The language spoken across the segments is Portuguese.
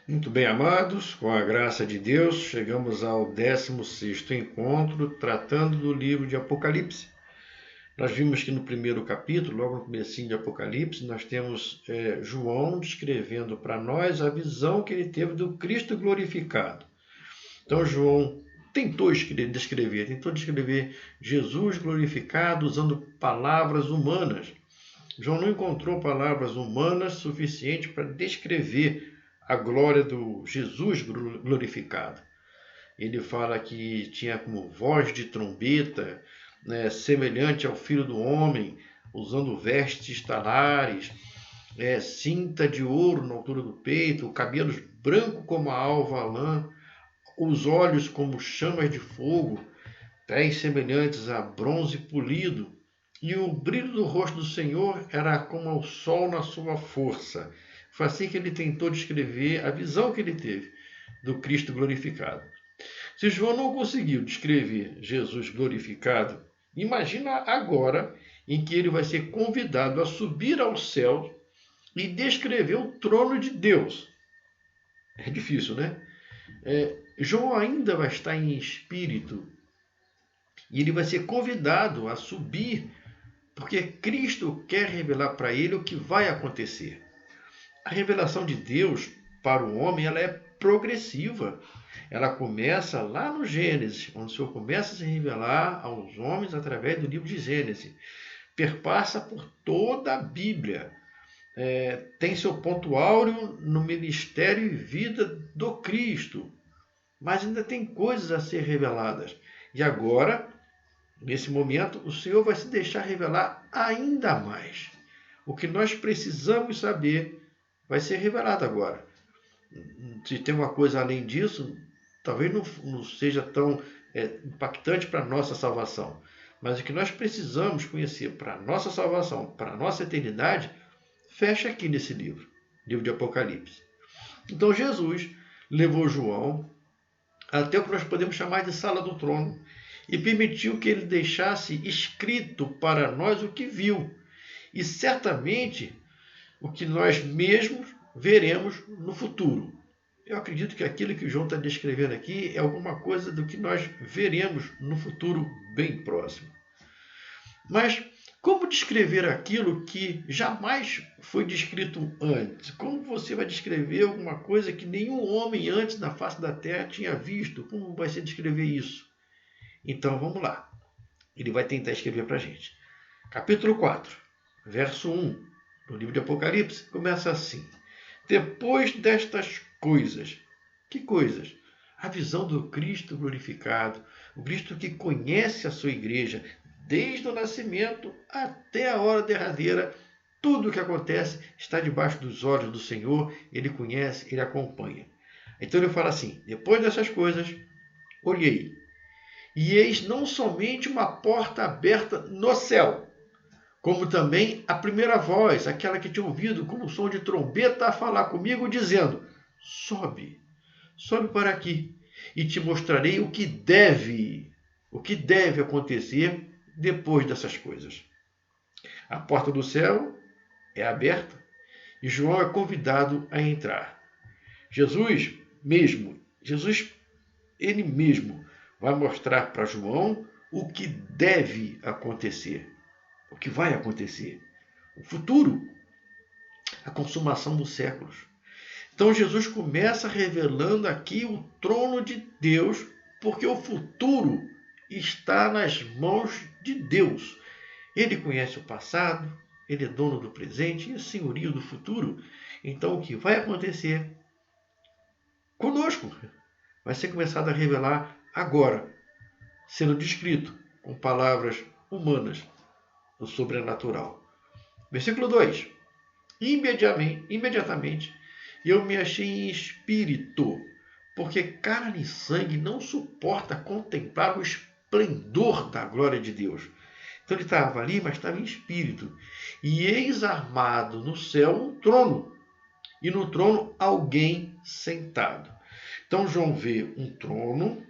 Muito bem, amados, com a graça de Deus, chegamos ao 16º encontro tratando do livro de Apocalipse. Nós vimos que no primeiro capítulo, logo no comecinho de Apocalipse, nós temos João descrevendo para nós a visão que ele teve do Cristo glorificado. Então João tentou descrever Jesus glorificado usando palavras humanas. João não encontrou palavras humanas suficientes para descrever a glória do Jesus glorificado. Ele fala que tinha como voz de trombeta, né, semelhante ao Filho do Homem, usando vestes talares, cinta de ouro na altura do peito, cabelos brancos como a alva lã, os olhos como chamas de fogo, pés semelhantes a bronze polido, e o brilho do rosto do Senhor era como o sol na sua força. Foi assim que ele tentou descrever a visão que ele teve do Cristo glorificado. Se João não conseguiu descrever Jesus glorificado, imagina agora em que ele vai ser convidado a subir ao céu e descrever o trono de Deus. É difícil, né? João ainda vai estar em espírito e ele vai ser convidado a subir, porque Cristo quer revelar para ele o que vai acontecer. A revelação de Deus para o homem ela é progressiva. Ela começa lá no Gênesis, onde o Senhor começa a se revelar aos homens através do livro de Gênesis. Perpassa por toda a Bíblia. Tem seu ponto áureo no ministério e vida do Cristo. Mas ainda tem coisas a ser reveladas. E agora, nesse momento, o Senhor vai se deixar revelar ainda mais. O que nós precisamos saber vai ser revelado agora. Se tem uma coisa além disso, talvez não seja tão impactante para a nossa salvação. Mas o que nós precisamos conhecer para a nossa salvação, para a nossa eternidade, fecha aqui nesse livro de Apocalipse. Então Jesus levou João até o que nós podemos chamar de sala do trono e permitiu que ele deixasse escrito para nós o que viu. E certamente o que nós mesmos veremos no futuro. Eu acredito que aquilo que o João está descrevendo aqui é alguma coisa do que nós veremos no futuro bem próximo. Mas como descrever aquilo que jamais foi descrito antes? Como você vai descrever alguma coisa que nenhum homem antes na face da Terra tinha visto? Como vai se descrever isso? Então vamos lá. Ele vai tentar escrever para a gente. Capítulo 4, verso 1 do livro de Apocalipse começa assim: depois destas coisas. Que coisas? A visão do Cristo glorificado, o Cristo que conhece a sua igreja desde o nascimento até a hora derradeira. Tudo o que acontece está debaixo dos olhos do Senhor, ele conhece, ele acompanha. Então ele fala assim: depois dessas coisas, olhei, e eis não somente uma porta aberta no céu, como também a primeira voz, aquela que tinha ouvido como som de trombeta a falar comigo, dizendo: sobe para aqui, e te mostrarei o que deve acontecer depois dessas coisas. A porta do céu é aberta e João é convidado a entrar. Jesus, ele mesmo, vai mostrar para João o que deve acontecer, o que vai acontecer, o futuro, a consumação dos séculos. Então Jesus começa revelando aqui o trono de Deus, porque o futuro está nas mãos de Deus. Ele conhece o passado, ele é dono do presente e é senhorio do futuro. Então o que vai acontecer conosco vai ser começado a revelar agora, sendo descrito com palavras humanas do sobrenatural. Versículo 2. Imediatamente eu me achei em espírito, porque carne e sangue não suporta contemplar o esplendor da glória de Deus. Então ele estava ali, mas estava em espírito. E eis armado no céu um trono, e no trono alguém sentado. Então João vê um trono,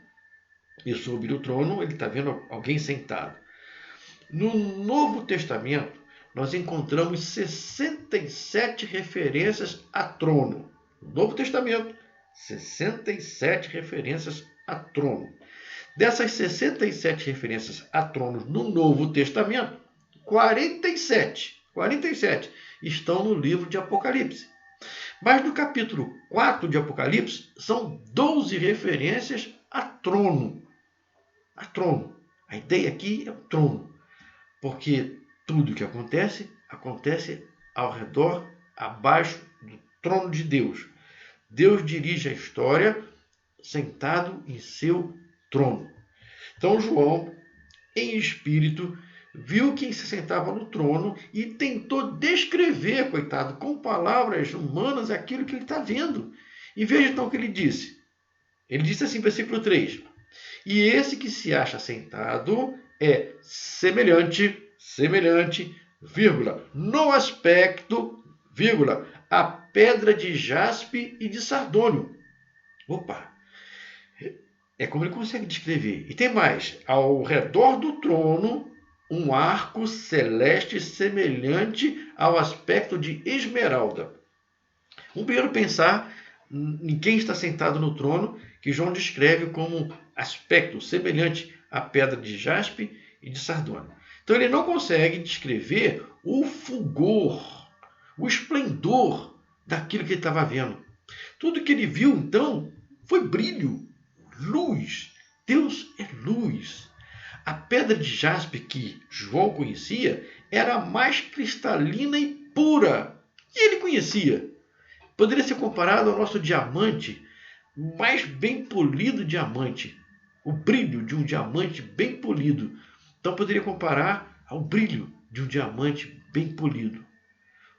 e sobre o trono ele está vendo alguém sentado. No Novo Testamento, nós encontramos 67 referências a trono. No Novo Testamento, 67 referências a trono. Dessas 67 referências a tronos no Novo Testamento, 47 estão no livro de Apocalipse. Mas no capítulo 4 de Apocalipse, são 12 referências a trono. A trono. A ideia aqui é o trono. Porque tudo que acontece, acontece ao redor, abaixo do trono de Deus. Deus dirige a história sentado em seu trono. Então João, em espírito, viu quem se sentava no trono e tentou descrever, coitado, com palavras humanas aquilo que ele está vendo. E veja então o que ele disse. Ele disse assim, versículo 3. E esse que se acha sentado é semelhante, vírgula, no aspecto, vírgula, a pedra de jaspe e de sardônio. Opa! É como ele consegue descrever. E tem mais. Ao redor do trono, um arco celeste semelhante ao aspecto de esmeralda. Vamos primeiro pensar em quem está sentado no trono, que João descreve como aspecto semelhante à pedra de jaspe e de sardônio. Então ele não consegue descrever o fulgor, o esplendor daquilo que ele estava vendo. Tudo que ele viu, então, foi brilho, luz. Deus é luz. A pedra de jaspe que João conhecia era mais cristalina e pura. E ele conhecia. Poderia ser comparado ao nosso diamante, mais bem polido diamante. O brilho de um diamante bem polido. Então poderia comparar ao brilho de um diamante bem polido.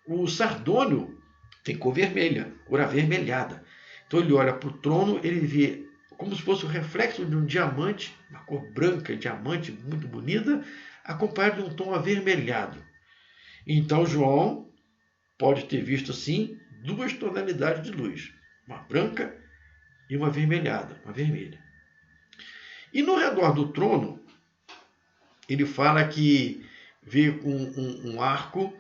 O sardônio tem cor vermelha, cor avermelhada. Então ele olha para o trono, ele vê como se fosse o reflexo de um diamante, uma cor branca, diamante, muito bonita, acompanhado de um tom avermelhado. Então João pode ter visto, sim, duas tonalidades de luz, uma branca e uma avermelhada, uma vermelha. E no redor do trono, ele fala que vê um arco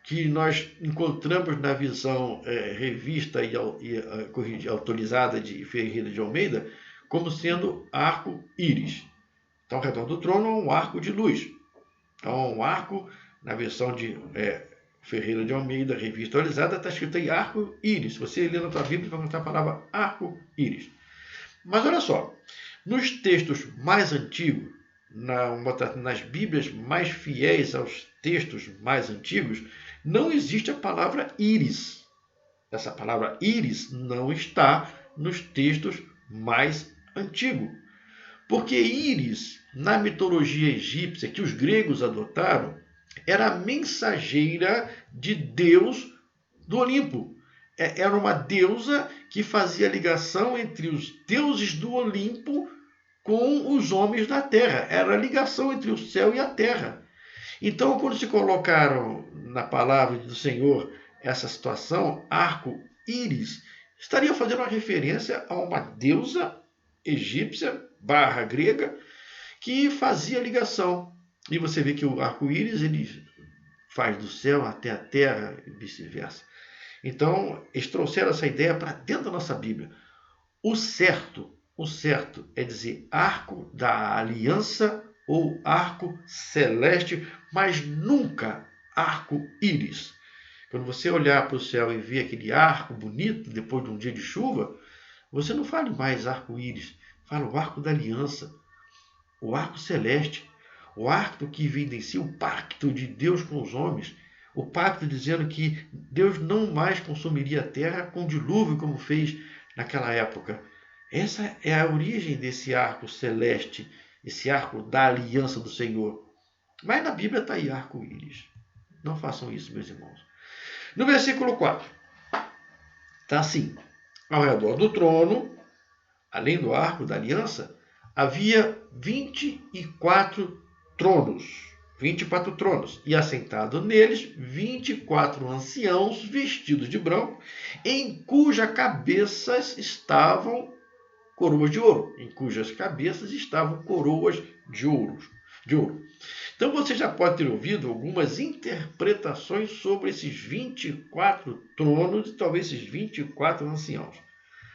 que nós encontramos na visão revista e atualizada de Ferreira de Almeida como sendo arco-íris. Então, ao redor do trono, um arco de luz. Então, um arco, na versão de Ferreira de Almeida, revista atualizada, está escrito aí arco-íris. Se você ler na tua Bíblia, vai encontrar a palavra arco-íris. Mas olha só, nos textos mais antigos, nas Bíblias mais fiéis aos textos mais antigos, não existe a palavra íris. Essa palavra íris não está nos textos mais antigos. Porque íris, na mitologia egípcia que os gregos adotaram, era a mensageira de Deus do Olimpo. Era uma deusa que fazia ligação entre os deuses do Olimpo com os homens da terra. Era a ligação entre o céu e a terra. Então, quando se colocaram na palavra do Senhor essa situação, arco-íris, estaria fazendo uma referência a uma deusa egípcia / grega que fazia ligação. E você vê que o arco-íris ele faz do céu até a terra e vice-versa. Então, eles trouxeram essa ideia para dentro da nossa Bíblia. O certo é dizer arco da aliança ou arco celeste, mas nunca arco-íris. Quando você olhar para o céu e ver aquele arco bonito depois de um dia de chuva, você não fale mais arco-íris, fala o arco da aliança, o arco celeste, o arco que evidencia o pacto de Deus com os homens, o pacto dizendo que Deus não mais consumiria a terra com dilúvio como fez naquela época. Essa é a origem desse arco celeste, esse arco da aliança do Senhor. Mas na Bíblia está aí arco-íris. Não façam isso, meus irmãos. No versículo 4, está assim: ao redor do trono, além do arco da aliança, havia 24 tronos. 24 tronos, e assentado neles 24 anciãos vestidos de branco, em cujas cabeças estavam coroas de ouro, de ouro. Então você já pode ter ouvido algumas interpretações sobre esses 24 tronos e talvez esses 24 anciãos.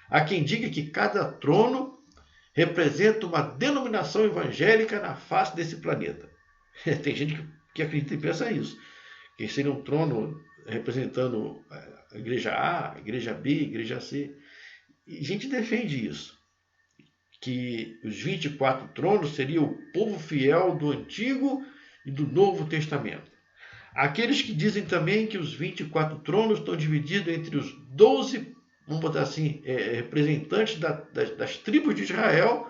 Há quem diga que cada trono representa uma denominação evangélica na face desse planeta. Tem gente que acredita e pensa isso. Que seria um trono representando a igreja A, a igreja B, a igreja C. E a gente defende isso. Que os 24 tronos seriam o povo fiel do Antigo e do Novo Testamento. Aqueles que dizem também que os 24 tronos estão divididos entre os 12, vamos botar assim, representantes das tribos de Israel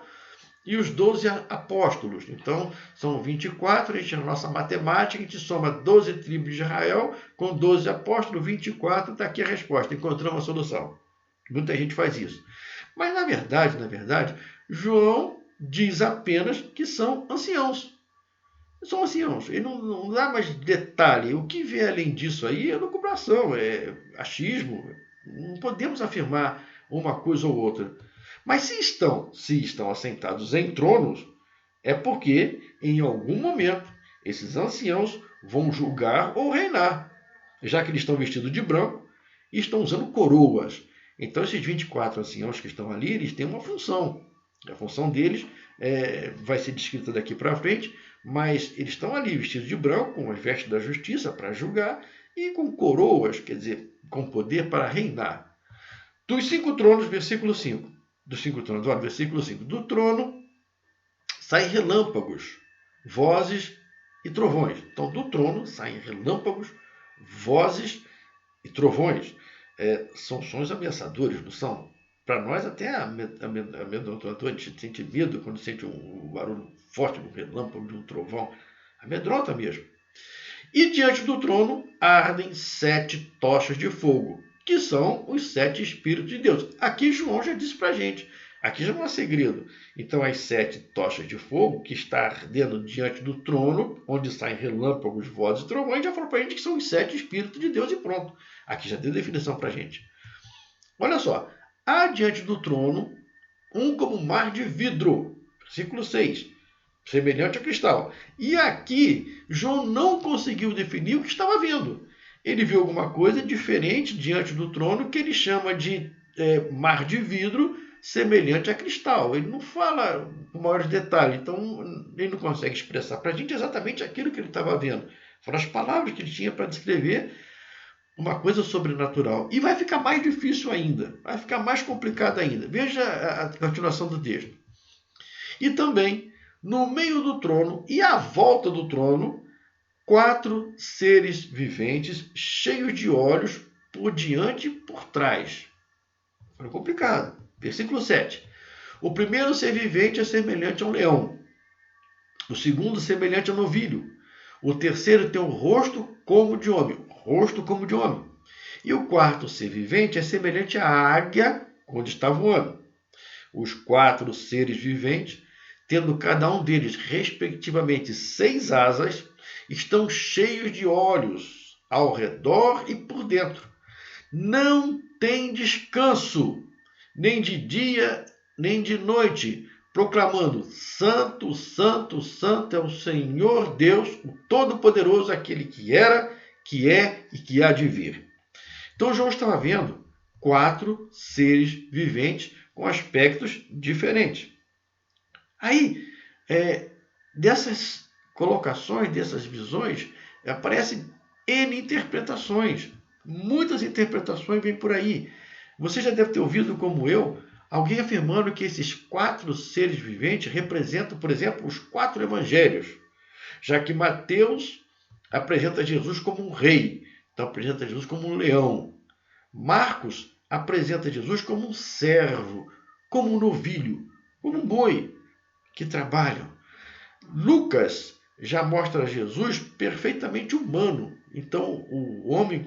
e os 12 apóstolos. Então, são 24, a gente, na nossa matemática, a gente soma 12 tribos de Israel com 12 apóstolos, 24, está aqui a resposta, encontramos a solução. Muita gente faz isso. Mas, na verdade, João diz apenas que são anciãos. São anciãos. Ele não dá mais detalhe. O que vier além disso aí é lucubração, é achismo. Não podemos afirmar uma coisa ou outra. Mas se estão assentados em tronos, é porque, em algum momento, esses anciãos vão julgar ou reinar, já que eles estão vestidos de branco e estão usando coroas. Então, esses 24 anciãos que estão ali, eles têm uma função. A função deles vai ser descrita daqui para frente, mas eles estão ali vestidos de branco, com as vestes da justiça para julgar e com coroas, quer dizer, com poder para reinar. Dos 5 tronos, versículo 5. Dos 5 tronos, olha, versículo 5. Do trono saem relâmpagos, vozes e trovões. Então, do trono saem relâmpagos, vozes e trovões. São sons ameaçadores, não são? Para nós até amedrontador, a gente sente medo quando sente um barulho forte de um relâmpago, de um trovão. Amedronta mesmo. E diante do trono ardem 7 tochas de fogo, que são os 7 Espíritos de Deus. Aqui João já disse para a gente, aqui já não é segredo. Então as 7 tochas de fogo que está ardendo diante do trono, onde saem relâmpagos, vozes e trovões, já falou para a gente que são os 7 Espíritos de Deus e pronto. Aqui já deu definição para a gente. Olha só, há diante do trono um como mar de vidro, versículo 6, semelhante a cristal. E aqui João não conseguiu definir o que estava vendo. Ele viu alguma coisa diferente diante do trono que ele chama de mar de vidro semelhante a cristal. Ele não fala com maiores detalhes, então ele não consegue expressar para a gente exatamente aquilo que ele estava vendo. Foram as palavras que ele tinha para descrever uma coisa sobrenatural. E vai ficar mais difícil ainda, vai ficar mais complicado ainda. Veja a continuação do texto. E também, no meio do trono e à volta do trono, 4 seres viventes cheios de olhos por diante e por trás. Foi complicado. Versículo 7. O primeiro ser vivente é semelhante a um leão. O segundo semelhante a um novilho. O terceiro tem o rosto como de homem. Rosto como de homem. E o quarto ser vivente é semelhante à águia quando está voando. Os 4 seres viventes, tendo cada um deles respectivamente 6 asas, estão cheios de olhos ao redor e por dentro. Não tem descanso, nem de dia, nem de noite, proclamando: Santo, Santo, Santo é o Senhor Deus, o Todo-Poderoso, aquele que era, que é e que há de vir. Então João estava vendo 4 seres viventes com aspectos diferentes. Aí, dessas colocações, dessas visões, aparecem N interpretações. Muitas interpretações vêm por aí. Você já deve ter ouvido, como eu, alguém afirmando que esses 4 seres viventes representam, por exemplo, os 4 evangelhos, já que Mateus apresenta Jesus como um rei, então apresenta Jesus como um leão. Marcos apresenta Jesus como um servo, como um novilho, como um boi que trabalham. Lucas já mostra Jesus perfeitamente humano. Então, o homem,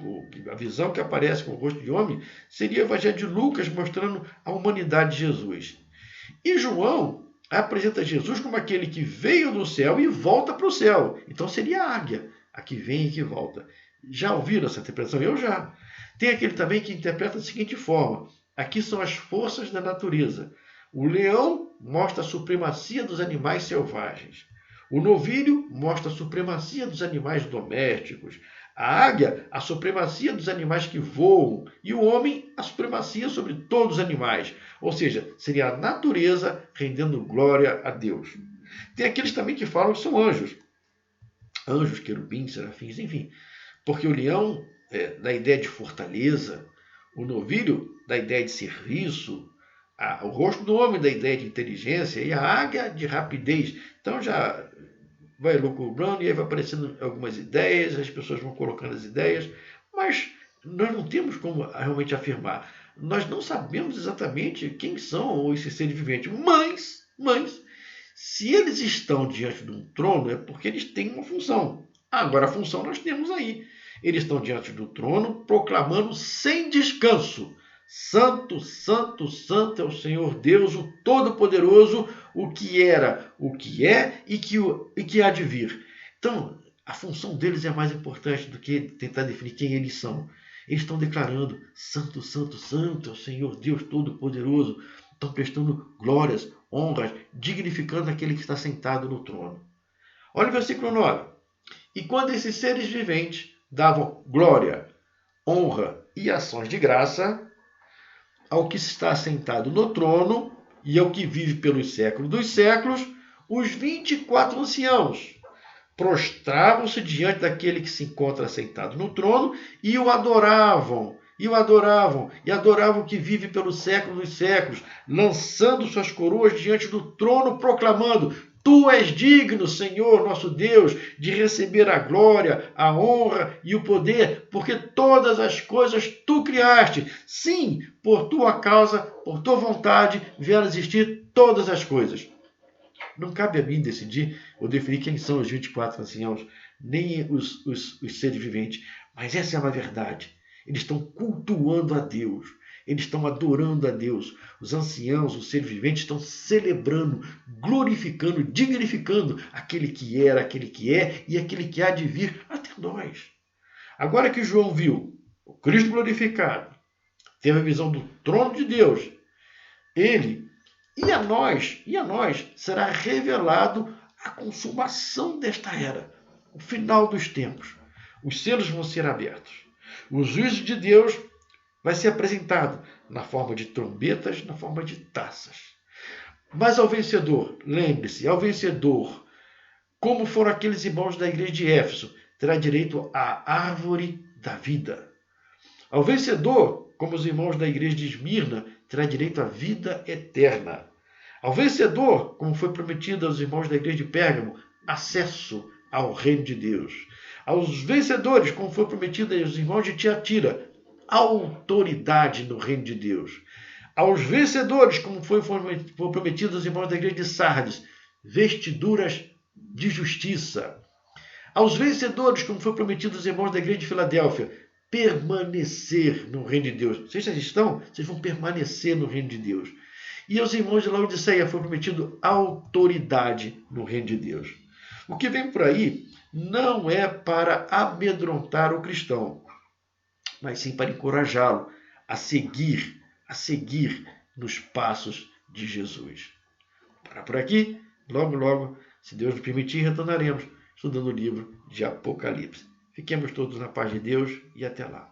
a visão que aparece com o rosto de homem, seria o Evangelho de Lucas mostrando a humanidade de Jesus. E João apresenta Jesus como aquele que veio do céu e volta para o céu. Então, seria a águia, a que vem e que volta. Já ouviram essa interpretação? Eu já. Tem aquele também que interpreta da seguinte forma: aqui são as forças da natureza. O leão mostra a supremacia dos animais selvagens. O novilho mostra a supremacia dos animais domésticos. A águia, a supremacia dos animais que voam. E o homem, a supremacia sobre todos os animais. Ou seja, seria a natureza rendendo glória a Deus. Tem aqueles também que falam que são anjos. Anjos, querubins, serafins, enfim. Porque o leão dá ideia de fortaleza. O novilho dá ideia de serviço. O rosto do homem dá ideia de inteligência. E a águia de rapidez. Então já vai lucubrando e aí vai aparecendo algumas ideias, as pessoas vão colocando as ideias, mas nós não temos como realmente afirmar. Nós não sabemos exatamente quem são esses seres viventes, mas se eles estão diante de um trono é porque eles têm uma função. Agora a função nós temos aí. Eles estão diante do trono proclamando sem descanso: Santo, Santo, Santo é o Senhor Deus, o Todo-Poderoso, o que era, o que é e que há de vir. Então, a função deles é mais importante do que tentar definir quem eles são. Eles estão declarando: Santo, Santo, Santo é o Senhor Deus Todo-Poderoso. Estão prestando glórias, honras, dignificando aquele que está sentado no trono. Olha o versículo 9. E quando esses seres viventes davam glória, honra e ações de graça ao que está sentado no trono e ao que vive pelos séculos dos séculos, os 24 anciãos prostravam-se diante daquele que se encontra sentado no trono e o adoravam. E adoravam o que vive pelos séculos dos séculos, lançando suas coroas diante do trono, proclamando: Tu és digno, Senhor, nosso Deus, de receber a glória, a honra e o poder, porque todas as coisas tu criaste. Sim, por tua causa, por tua vontade, vieram existir todas as coisas. Não cabe a mim decidir ou definir quem são os 24 anciãos, nem os seres viventes, mas essa é uma verdade. Eles estão cultuando a Deus. Eles estão adorando a Deus. Os anciãos, os seres viventes estão celebrando, glorificando, dignificando aquele que era, aquele que é e aquele que há de vir até nós. Agora que João viu o Cristo glorificado, teve a visão do trono de Deus, ele e a nós será revelado a consumação desta era, o final dos tempos. Os selos vão ser abertos. O juízo de Deus vai ser apresentado na forma de trombetas, na forma de taças. Mas ao vencedor, lembre-se, ao vencedor, como foram aqueles irmãos da igreja de Éfeso, terá direito à árvore da vida. Ao vencedor, como os irmãos da igreja de Esmirna, terá direito à vida eterna. Ao vencedor, como foi prometido aos irmãos da igreja de Pérgamo, acesso ao reino de Deus. Aos vencedores, como foi prometido aos irmãos de Tiatira, autoridade no reino de Deus. Aos vencedores, como foi prometido aos irmãos da igreja de Sardes, vestiduras de justiça. Aos vencedores, como foi prometido aos irmãos da igreja de Filadélfia, permanecer no reino de Deus. Vocês já estão? Vocês vão permanecer no reino de Deus. E aos irmãos de Laodiceia foi prometido autoridade no reino de Deus. O que vem por aí não é para amedrontar o cristão, mas sim para encorajá-lo a seguir nos passos de Jesus. Para por aqui, logo, se Deus nos permitir, retornaremos estudando o livro de Apocalipse. Fiquemos todos na paz de Deus e até lá.